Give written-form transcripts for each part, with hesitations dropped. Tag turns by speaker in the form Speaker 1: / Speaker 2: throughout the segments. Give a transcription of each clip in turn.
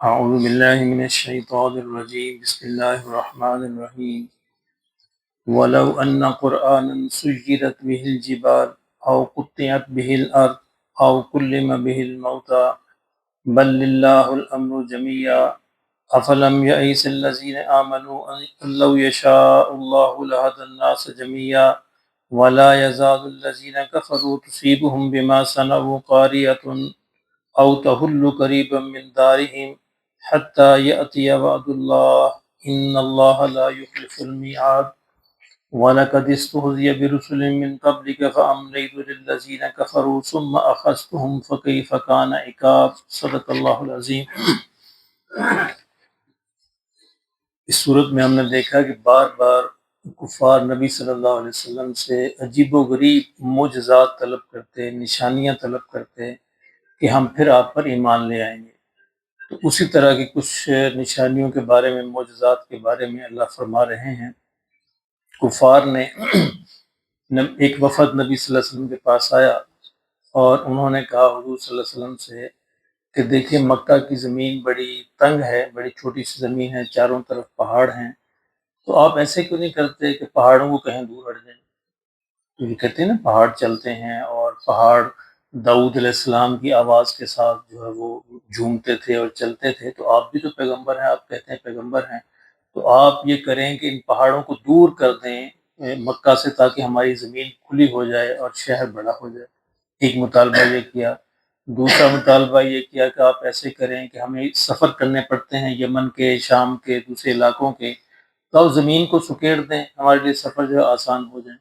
Speaker 1: اعوذ باللہ من الشیطان الرجیم بسم اللہ الرحمن الرحیم ولو ان قرآنا سجرت به الجبال او قطعت به الارض او کلم به الموتى بل للہ الامر جميعا افلم یئس الذین آمنوا ان لو یشاء اللہ لہدی الناس جميعا ولا يزال الذین کفروا تصیبهم بما صنعوا قاریۃ او تحل قریبا من دارهم حتى يأتي وعد الله إن الله لا يخلف الميعاد ولقد استهزئ برسل من قبلك فأمليت للذين كفروا ثم أخذتهم فكيف كان عقاب صدق اللہ العظیم۔ اس صورت میں ہم نے دیکھا کہ بار بار کفار نبی صلی اللہ علیہ وسلم سے عجیب و غریب معجزات طلب کرتے، نشانیاں طلب کرتے کہ ہم پھر آپ پر ایمان لے آئیں گے۔ تو اسی طرح کی کچھ نشانیوں کے بارے میں، معجزات کے بارے میں اللہ فرما رہے ہیں۔ کفار نے ایک وفد نبی صلی اللہ علیہ وسلم کے پاس آیا اور انہوں نے کہا حضور صلی اللہ علیہ وسلم سے کہ دیکھیں مکہ کی زمین بڑی تنگ ہے، بڑی چھوٹی سی زمین ہے، چاروں طرف پہاڑ ہیں، تو آپ ایسے کیوں نہیں کرتے کہ پہاڑوں کو کہیں دور ہٹ جائیں؟ تو یہ کہتے ہیں نا پہاڑ چلتے ہیں، اور پہاڑ داؤد علیہ السلام کی آواز کے ساتھ جو ہے وہ جھومتے تھے اور چلتے تھے، تو آپ بھی تو پیغمبر ہیں، آپ کہتے ہیں پیغمبر ہیں، تو آپ یہ کریں کہ ان پہاڑوں کو دور کر دیں مکہ سے، تاکہ ہماری زمین کھلی ہو جائے اور شہر بڑا ہو جائے۔ ایک مطالبہ یہ کیا۔ دوسرا مطالبہ یہ کیا کہ آپ ایسے کریں کہ ہمیں سفر کرنے پڑتے ہیں یمن کے، شام کے، دوسرے علاقوں کے، تو آپ زمین کو سکیڑ دیں، ہمارے لیے سفر جو ہے آسان ہو جائے۔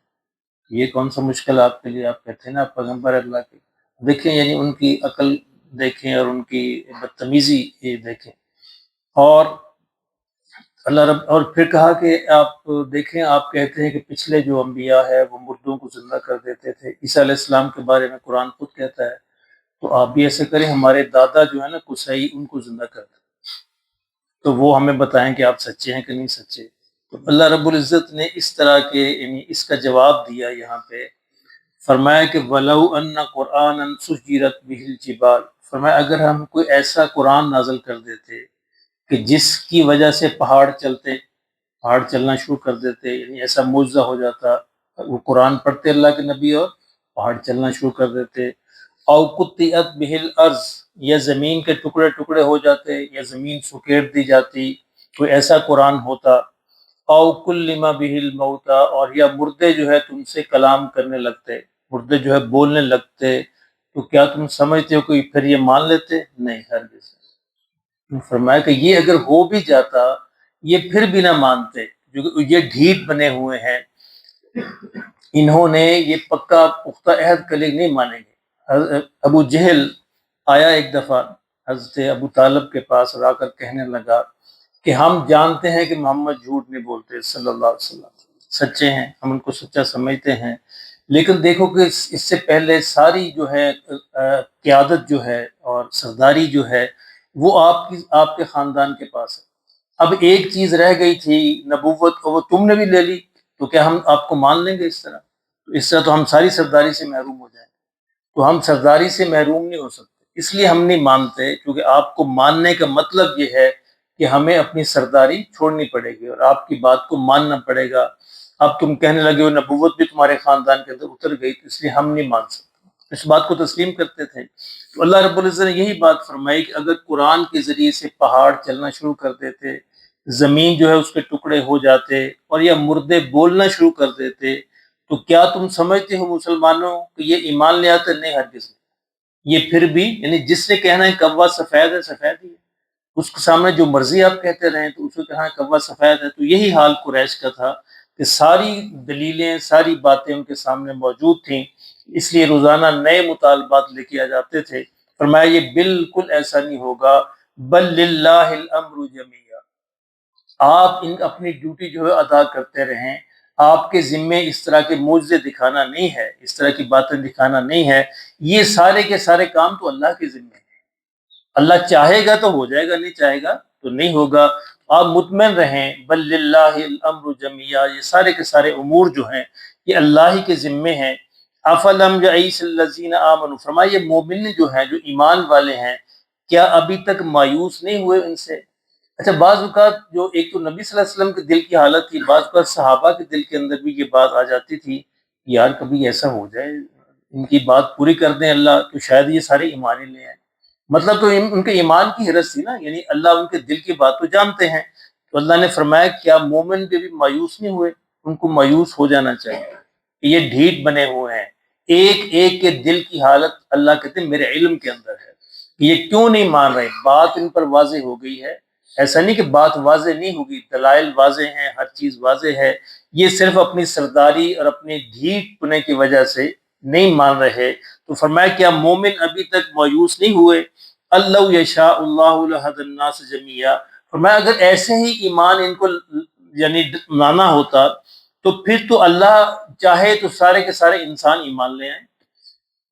Speaker 1: یہ کون سا مشکل آپ کے لیے؟ آپ کہتے ہیں نا آپ پیغمبر اللہ کے۔ دیکھیں یعنی ان کی عقل دیکھیں اور ان کی بدتمیزی یہ دیکھیں۔ اور اللہ رب اور پھر کہا کہ آپ دیکھیں، آپ کہتے ہیں کہ پچھلے جو انبیاء ہے وہ مردوں کو زندہ کر دیتے تھے، عیسیٰ علیہ السلام کے بارے میں قرآن خود کہتا ہے، تو آپ بھی ایسے کریں، ہمارے دادا جو ہے نا قصی، ان کو زندہ کر دیں، تو وہ ہمیں بتائیں کہ آپ سچے ہیں کہ نہیں سچے۔ تو اللہ رب العزت نے اس طرح کے یعنی اس کا جواب دیا یہاں پہ، فرمایا کہ وَلَوْ أَنَّ قُرْآنًا سُجِّرَتْ بِهِ الْجِبَالُ، فرمایا اگر ہم کوئی ایسا قرآن نازل کر دیتے کہ جس کی وجہ سے پہاڑ چلتے، پہاڑ چلنا شروع کر دیتے، یعنی ایسا معجزہ ہو جاتا، وہ قرآن پڑھتے اللہ کے نبی اور پہاڑ چلنا شروع کر دیتے، او قطعت بہ الارض، یا زمین کے ٹکڑے ٹکڑے ہو جاتے، یا زمین سکیڑ دی جاتی، کوئی ایسا قرآن ہوتا، او کلم بہ الموتى، اور یا مردے جو ہے تم سے کلام کرنے لگتے، مردے جو ہے بولنے لگتے، تو کیا تم سمجھتے ہو کہ پھر یہ مان لیتے؟ نہیں، ہرگز۔ فرمایا کہ یہ اگر ہو بھی جاتا یہ پھر بھی نہ مانتے، جو یہ ڈھیٹ بنے ہوئے ہیں، انہوں نے یہ پکا پختہ عہد کلے نہیں مانیں گے۔ ابو جہل آیا ایک دفعہ حضرت ابو طالب کے پاس اور آ کر کہنے لگا کہ ہم جانتے ہیں کہ محمد جھوٹ نہیں بولتے صلی اللہ علیہ وسلم، سچے ہیں، ہم ان کو سچا سمجھتے ہیں، لیکن دیکھو کہ اس سے پہلے ساری جو ہے قیادت جو ہے اور سرداری جو ہے وہ آپ کے خاندان کے پاس ہے، اب ایک چیز رہ گئی تھی نبوت، وہ تم نے بھی لے لی، تو کیا ہم آپ کو مان لیں گے اس طرح؟ تو اس طرح تو ہم ساری سرداری سے محروم ہو جائیں، تو ہم سرداری سے محروم نہیں ہو سکتے، اس لیے ہم نہیں مانتے، کیونکہ آپ کو ماننے کا مطلب یہ ہے کہ ہمیں اپنی سرداری چھوڑنی پڑے گی اور آپ کی بات کو ماننا پڑے گا۔ اب تم کہنے لگے ہو نبوت بھی تمہارے خاندان کے اندر اتر گئی، تو اس لیے ہم نہیں مان سکتے، اس بات کو تسلیم کرتے تھے۔ تو اللہ رب العزت نے یہی بات فرمائی کہ اگر قرآن کے ذریعے سے پہاڑ چلنا شروع کر دیتے، زمین جو ہے اس کے ٹکڑے ہو جاتے، اور یا مردے بولنا شروع کر دیتے، تو کیا تم سمجھتے ہو مسلمانوں کہ یہ ایمان لے آتے؟ نہیں، ہرگز نہیں۔ یہ پھر بھی یعنی جس نے کہنا ہے کوا سفید ہے، سفید ہی ہے، اس کے سامنے جو مرضی آپ کہتے رہیں تو اس کو کہنا ہے کوا سفید ہے۔ تو یہی حال قریش کا تھا کہ ساری دلیلیں، ساری باتیں ان کے سامنے موجود تھیں، اس لیے روزانہ نئے مطالبات لے کے آ جاتے تھے۔ فرمایا یہ بالکل ایسا نہیں ہوگا، بل للہ الامر جمیعا، آپ اپنی ڈیوٹی جو ہے ادا کرتے رہیں، آپ کے ذمے اس طرح کے معجزے دکھانا نہیں ہے، اس طرح کی باتیں دکھانا نہیں ہے، یہ سارے کے سارے کام تو اللہ کے ذمے ہیں، اللہ چاہے گا تو ہو جائے گا، نہیں چاہے گا تو نہیں ہوگا، آپ مطمئن رہیں، بل للہ الامر جمیعا، یہ سارے کے سارے امور جو ہیں یہ اللہ ہی کے ذمے ہیں۔ افلم یئس الذین آمنوا، فرمایا یہ مومن جو ہیں، جو ایمان والے ہیں، کیا ابھی تک مایوس نہیں ہوئے ان سے؟ اچھا، بعض اوقات جو ایک تو نبی صلی اللہ علیہ وسلم کے دل کی حالت تھی، بعض اوقات صحابہ کے دل کے اندر بھی یہ بات آ جاتی تھی، یار کبھی ایسا ہو جائے ان کی بات پوری کر دیں اللہ تو شاید یہ سارے ایمان ہی لے آئیں۔ مطلب تو ان کے ایمان کی حرص تھی نا، یعنی اللہ ان کے دل کی بات تو جانتے ہیں۔ تو اللہ نے فرمایا کیا مومن بھی مایوس نہیں ہوئے؟ ان کو مایوس ہو جانا چاہیے، یہ ڈھیٹ بنے ہوئے ہیں، ایک ایک کے دل کی حالت اللہ کہتے ہیں میرے علم کے اندر ہے، یہ کیوں نہیں مان رہے؟ بات ان پر واضح ہو گئی ہے، ایسا نہیں کہ بات واضح نہیں ہوگی، دلائل واضح ہیں، ہر چیز واضح ہے، یہ صرف اپنی سرداری اور اپنے ڈھیٹ پنے کی وجہ سے نہیں مان رہے۔ تو فرمایا کیا مومن ابھی تک مایوس نہیں ہوئے؟ اللہ یشاء اللہ لہدی الناس جمیعا، فرمایا اگر ایسے ہی ایمان ان کو یعنی لانا ہوتا تو پھر تو اللہ چاہے تو سارے کے سارے انسان ایمان لے آئیں،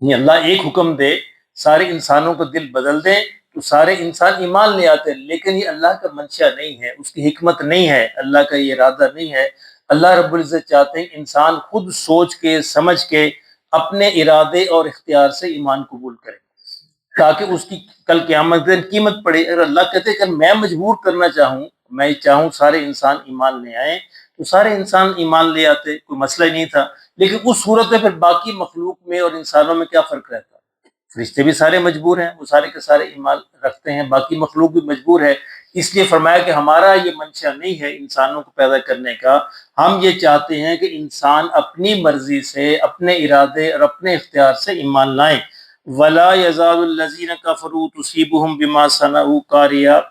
Speaker 1: یعنی اللہ ایک حکم دے سارے انسانوں کو دل بدل دیں تو سارے انسان ایمان لے آتے ہیں، لیکن یہ اللہ کا منشا نہیں ہے، اس کی حکمت نہیں ہے، اللہ کا یہ ارادہ نہیں ہے۔ اللہ رب العزت چاہتے ہیں انسان خود سوچ کے سمجھ کے اپنے ارادے اور اختیار سے ایمان قبول کرے تاکہ اس کی کل قیامت دن قیمت پڑے۔ اگر اللہ کہتے کہ میں مجبور کرنا چاہوں، میں چاہوں سارے انسان ایمان لے آئیں تو سارے انسان ایمان لے آتے، کوئی مسئلہ ہی نہیں تھا، لیکن اس صورت میں پھر باقی مخلوق میں اور انسانوں میں کیا فرق رہتا؟ فرشتے بھی سارے مجبور ہیں، وہ سارے کے سارے ایمان رکھتے ہیں، باقی مخلوق بھی مجبور ہے۔ اس لیے فرمایا کہ ہمارا یہ منشا نہیں ہے انسانوں کو پیدا کرنے کا، ہم یہ چاہتے ہیں کہ انسان اپنی مرضی سے، اپنے ارادے اور اپنے اختیار سے ایمان لائیں۔ وَلَا يَزَالُ الَّذِينَ كَفَرُوا تُصِيبُهُم بِمَا صَنَعُوا قَارِعَةٌ،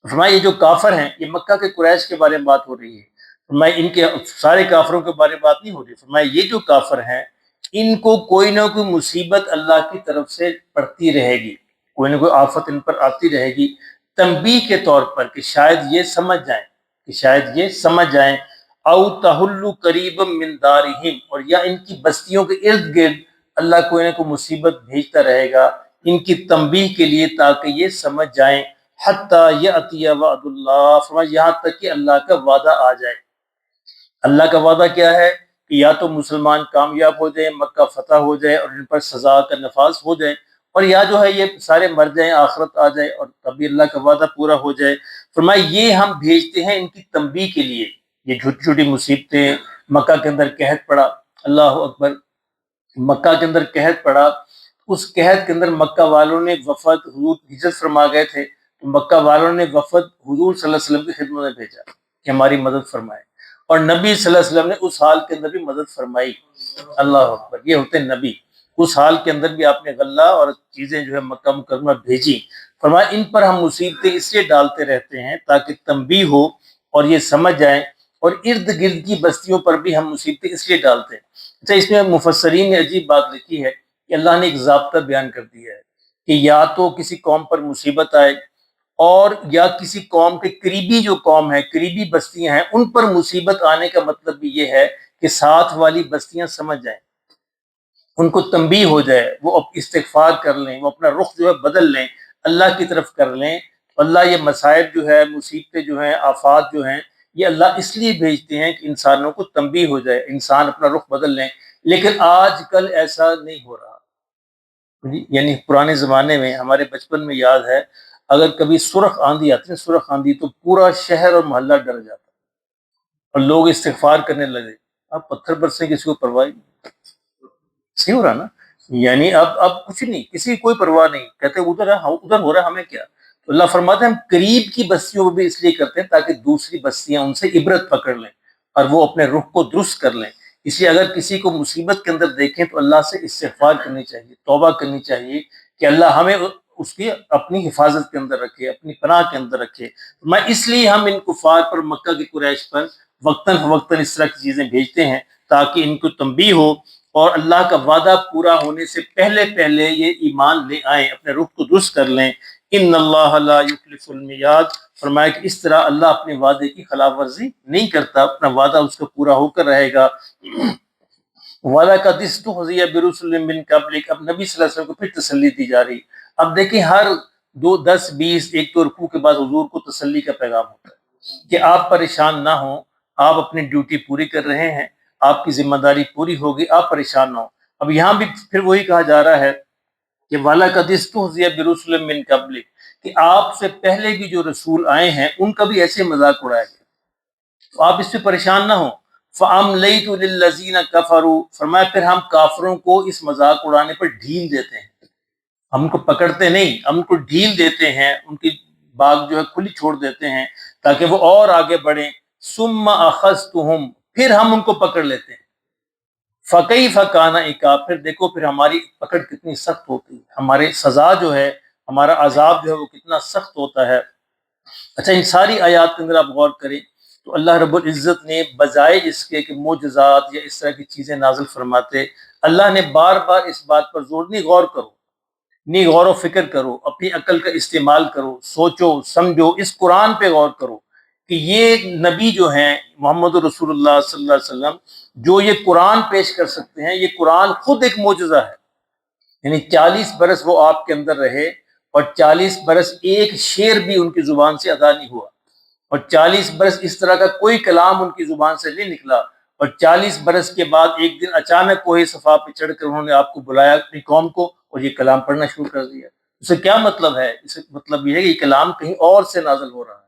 Speaker 1: فرمایا یہ جو کافر ہیں، یہ مکہ کے قریش کے بارے میں بات ہو رہی ہے، فرمایا ان کے سارے کافروں کے بارے میں بات نہیں ہو رہی، فرمایا یہ جو کافر ہیں ان کو کوئی نہ کوئی مصیبت اللہ کی طرف سے پڑتی رہے گی، کوئی نہ کوئی آفت ان پر آتی رہے گی، تنبیہ کے طور پر کہ شاید یہ سمجھ جائیں، کہ شاید یہ سمجھ جائیں، او تحل قریبا من دارہم، اور یا ان کی بستیوں کے ارد گرد اللہ کوئی نہ کوئی مصیبت بھیجتا رہے گا ان کی تنبیہ کے لیے تاکہ یہ سمجھ جائیں، حتی یأتی وعد اللہ، فرمایا یہاں تک کہ اللہ کا وعدہ آ جائے۔ اللہ کا وعدہ کیا ہے کہ یا تو مسلمان کامیاب ہو جائیں، مکہ فتح ہو جائے اور ان پر سزا کا نفاذ ہو جائے، اور یا جو ہے یہ سارے مر جائیں، آخرت آ جائے اور تبھی اللہ کا وعدہ پورا ہو جائے۔ فرمایا یہ ہم بھیجتے ہیں ان کی تنبیہ کے لیے، یہ چھوٹی چھوٹی مصیبتیں، مکہ کے اندر قحط پڑا، اللہ اکبر، مکہ کے اندر قحط پڑا، اس قحط کے اندر مکہ والوں نے وفد، حضور ہجرت فرما گئے تھے تو مکہ والوں نے وفد حضور صلی اللہ علیہ وسلم کی خدمت میں بھیجا کہ ہماری مدد فرمائے، اور نبی صلی اللہ علیہ وسلم نے اس حال کے اندر بھی مدد فرمائی۔ اللہ اکبر، یہ ہوتے ہیں نبی، اس حال کے اندر بھی آپ نے غلہ اور چیزیں جو ہے مکہ مکرمہ بھیجی۔ فرمایا ان پر ہم مصیبتیں اس لیے ڈالتے رہتے ہیں تاکہ تنبیہ ہو اور یہ سمجھ جائیں، اور ارد گرد کی بستیوں پر بھی ہم مصیبتیں اس لیے ڈالتے ہیں۔ اچھا، اس میں مفسرین نے عجیب بات لکھی ہے کہ اللہ نے ایک ضابطہ بیان کر دیا ہے کہ یا تو کسی قوم پر مصیبت آئے، اور یا کسی قوم کے قریبی جو قوم ہے، قریبی بستیاں ہیں، ان پر مصیبت آنے کا مطلب بھی یہ ہے کہ ساتھ والی بستیاں سمجھ جائیں، ان کو تنبیہ ہو جائے، وہ استغفار کر لیں، وہ اپنا رخ جو ہے بدل لیں، اللہ کی طرف کر لیں۔ اللہ یہ مصائب جو ہے، مصیبتیں جو ہیں، آفات جو ہیں، یہ اللہ اس لیے بھیجتے ہیں کہ انسانوں کو تنبیہ ہو جائے، انسان اپنا رخ بدل لیں، لیکن آج کل ایسا نہیں ہو رہا۔ یعنی پرانے زمانے میں، ہمارے بچپن میں یاد ہے، اگر کبھی سرخ آندھی آتی ہے، سرخ آندھی، تو پورا شہر اور محلہ ڈر جاتا اور لوگ استغفار کرنے لگے، اب پتھر برسے کسی کو پرواہ نہیں، صحیح ہو رہا نا؟ یعنی اب کچھ نہیں، کسی کی کوئی پرواہ نہیں، کہتے ادھر ہے، ادھر ہو رہا ہے، ہمیں کیا؟ تو اللہ فرماتے ہیں ہم قریب کی بستیوں کو بھی اس لیے کرتے ہیں تاکہ دوسری بستیاں ان سے عبرت پکڑ لیں اور وہ اپنے رخ کو درست کر لیں۔ اس لیے اگر کسی کو مصیبت کے اندر دیکھیں تو اللہ سے استغفار کرنی چاہیے، توبہ کرنی چاہیے کہ اللہ ہمیں اس کی اپنی حفاظت کے اندر رکھے، اپنی پناہ کے اندر رکھے۔ میں اس لیے ہم ان کفار پر، مکہ کے قریش پر وقتاً فوقتاً اس طرح کی چیزیں بھیجتے ہیں تاکہ ان کو تنبیہ ہو اور اللہ کا وعدہ پورا ہونے سے پہلے پہلے یہ ایمان لے آئیں، اپنے رخ کو درست کر لیں۔ ان اللہ لا یخلف المیعاد، فرمایا کہ اس طرح اللہ اپنے وعدے کی خلاف ورزی نہیں کرتا، اپنا وعدہ اس کا پورا ہو کر رہے گا۔ وَلَقَدِ اسْتُهْزِئَ بِرُسُلٍ مِّن قَبْلِكَ، اب نبی صلی اللہ علیہ وسلم کو پھر تسلی دی جا رہی۔ اب دیکھیں ہر 10 20 ایک تو رکوع کے بعد حضور کو تسلی کا پیغام ہوتا ہے کہ آپ پریشان نہ ہوں، آپ اپنی ڈیوٹی پوری کر رہے ہیں، آپ کی ذمہ داری پوری ہوگی، آپ پریشان نہ ہوں۔ اب یہاں بھی پھر وہی کہا جا رہا ہے کہ وَلَقَدِ اسْتُهْزِئَ بِرُسُلٍ مِّن قَبْلِكَ، کہ آپ سے پہلے بھی جو رسول آئے ہیں ان کا بھی ایسے مذاق اڑایا گیا، تو آپ اس پہ پریشان نہ ہوں۔ فَأَمْلَيْتُ لِلَّذِينَ كَفَرُوا، فرمایا پھر ہم کافروں کو اس مذاق اڑانے پر ڈھیل دیتے ہیں، ہم ان کو پکڑتے نہیں، ہم ان کو ڈھیل دیتے ہیں، ان کی باغ جو ہے کھلی چھوڑ دیتے ہیں تاکہ وہ اور آگے بڑھیں۔ ثُمَّ أَخَذْتُهُمْ، پھر ہم ان کو پکڑ لیتے ہیں۔ فَكَيْفَ كَانَ عِقَابِ، پھر دیکھو پھر ہماری پکڑ کتنی سخت ہوتی ہے، ہمارے سزا جو ہے، ہمارا عذاب جو ہے وہ کتنا سخت ہوتا ہے۔ اچھا، ان ساری آیات کے اندر آپ غور کریں تو اللہ رب العزت نے بجائے اس کے کہ معجزات یا اس طرح کی چیزیں نازل فرماتے، اللہ نے بار بار اس بات پر زور، نہیں غور کرو، نہیں غور و فکر کرو، اپنی عقل کا استعمال کرو، سوچو سمجھو، اس قرآن پہ غور کرو کہ یہ نبی جو ہیں محمد رسول اللہ صلی اللہ علیہ وسلم، جو یہ قرآن پیش کر سکتے ہیں، یہ قرآن خود ایک معجزہ ہے۔ یعنی 40 برس وہ آپ کے اندر رہے اور 40 برس ایک شعر بھی ان کی زبان سے ادا نہیں ہوا، اور 40 برس اس طرح کا کوئی کلام ان کی زبان سے نہیں نکلا، اور 40 برس کے بعد ایک دن اچانک کوہ صفا پہ چڑھ کر انہوں نے آپ کو بلایا اپنی قوم کو اور یہ کلام پڑھنا شروع کر دیا۔ اس سے کیا مطلب ہے؟ اس سے مطلب یہ ہے کہ یہ کلام کہیں اور سے نازل ہو رہا ہے۔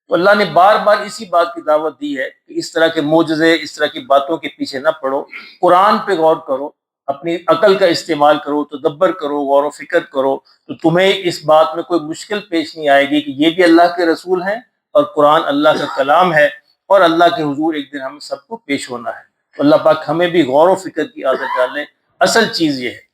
Speaker 1: تو اللہ نے بار بار اسی بات کی دعوت دی ہے کہ اس طرح کے معجزے، اس طرح کی باتوں کے پیچھے نہ پڑو، قرآن پہ غور کرو، اپنی عقل کا استعمال کرو، تدبر کرو، غور و فکر کرو، تو تمہیں اس بات میں کوئی مشکل پیش نہیں آئے گی کہ یہ بھی اللہ کے رسول ہیں اور قرآن اللہ کا کلام ہے، اور اللہ کے حضور ایک دن ہم سب کو پیش ہونا ہے۔ تو اللہ پاک ہمیں بھی غور و فکر کی عادت ڈالے۔ اصل چیز یہ ہے۔